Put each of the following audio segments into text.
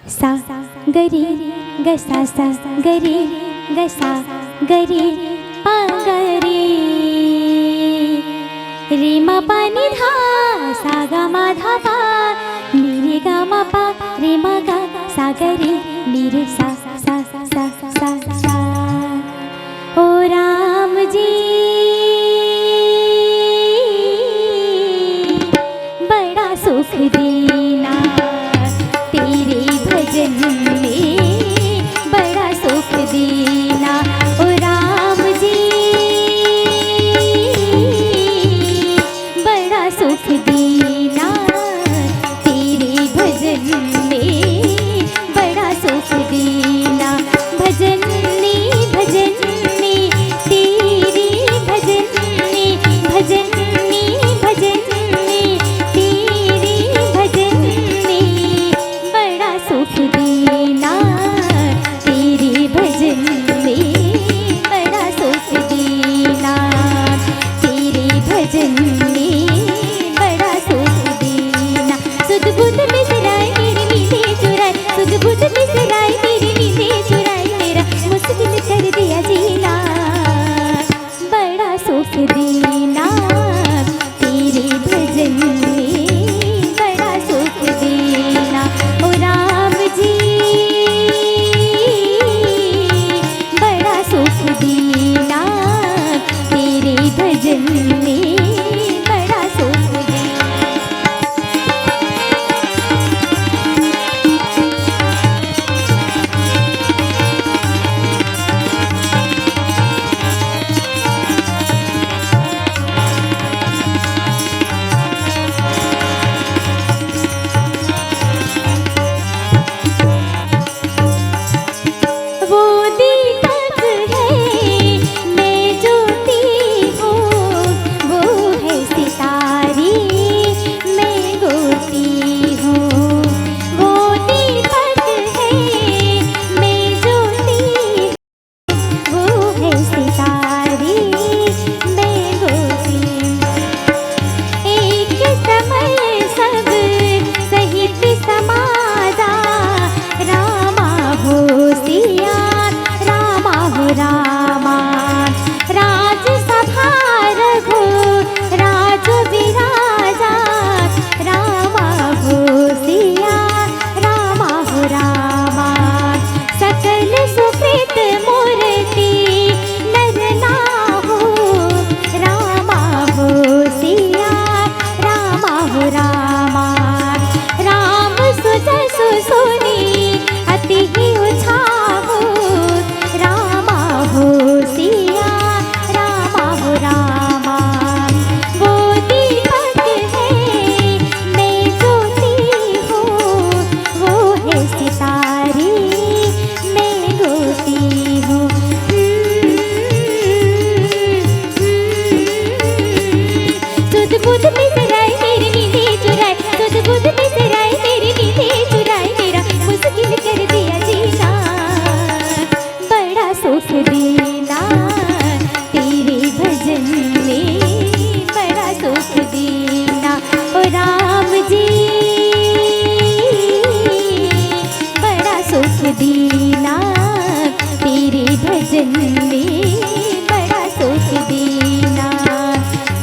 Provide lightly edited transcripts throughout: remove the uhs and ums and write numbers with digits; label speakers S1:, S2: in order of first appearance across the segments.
S1: सा गरी ग सा सा गरी ग सा गरी पा गरी रे म पा नि धा सा ग म धा पा नि रे ग म पा रे म ग सा गरी नि रे सा सा सा सा सा। ओ राम जी बड़ा सुख दीना तेरे भजन में, बड़ा सुख दीना। ओ राम जी बड़ा सुख दीना तेरे भजन में, बड़ा सुख दीना। भजन में भजन में तेरे भजन में, भजन में भजन में तेरे भजन में, बड़ा सुख दीना तेरे भजन में, बड़ा सुख दीना तेरे भजन में, बड़ा सुख दीना। सुध बुध बिसराए मेरी नींदें चुराए, सुध बुध बिसराए मेरी नींदें चुराए, मेरा मुश्किल कर दिया जीना, बड़ा सुख दीना तेरे भजन में, बड़ा सुख दीना। ओ राम जी बड़ा सुख दीना तेरे भजन में, बड़ा सुख दीना। वो दीपक है मैं ज्योति हूँ, वो है सितारी मैं गोती हूँ। वो दीपक है मैं ज्योति, वो है सितारी मैं गोती। एक समय सब सहित समाजा, रामा हो सिया रामा हो रामा। राज सभा रघु राज विराजा, रामा हो सिया रामा हो रामा। सकल सुकृत मूर्ति नर नाहु, रामा हो सिया रामा हो रामा। राम सुजसु सुनी अति ही उछाहु, रामा हो सिया रामा हो रामा। वो दीपक है मैं ज्योति हूँ, वो है सितारी मैं गोती हूँ। सुध बुध बिसराए मेरी नींदें चुराए, सुध बुध बिसराए मेरी नींदें चुराए, मेरा मुश्किल कर दिया जीना, बड़ा सुख दीना तेरे भजन में, बड़ा सुख दीना। ओ राम जी बड़ा सुख दीना तेरे भजन में, बड़ा सुख दीना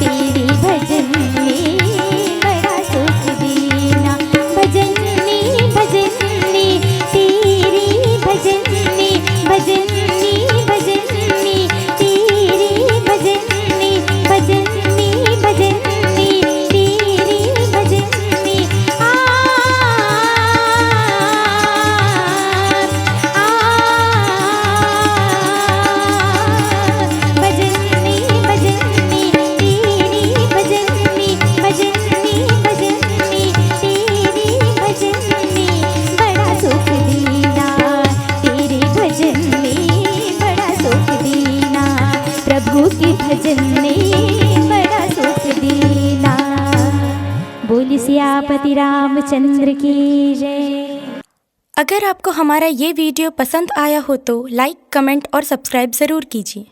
S1: तेरे भजन में, बड़ा सुख दीना। भजन में भजन में तेरे भजन में, भजन में भजन में तेरे भजन में, भजन में भजन में तेरे भजन में। आ भजन में भजन में तेरे भजन में, भजन में भजन में तेरे भजन में, बड़ा सुख दीना तेरे भजन में, बड़ा सुख दीना। प्रभु के भजन में बड़ा सुख दीना। बोल सियापति रामचंद्र की जय।
S2: अगर आपको हमारा ये वीडियो पसंद आया हो तो लाइक, कमेंट और सब्सक्राइब ज़रूर कीजिए।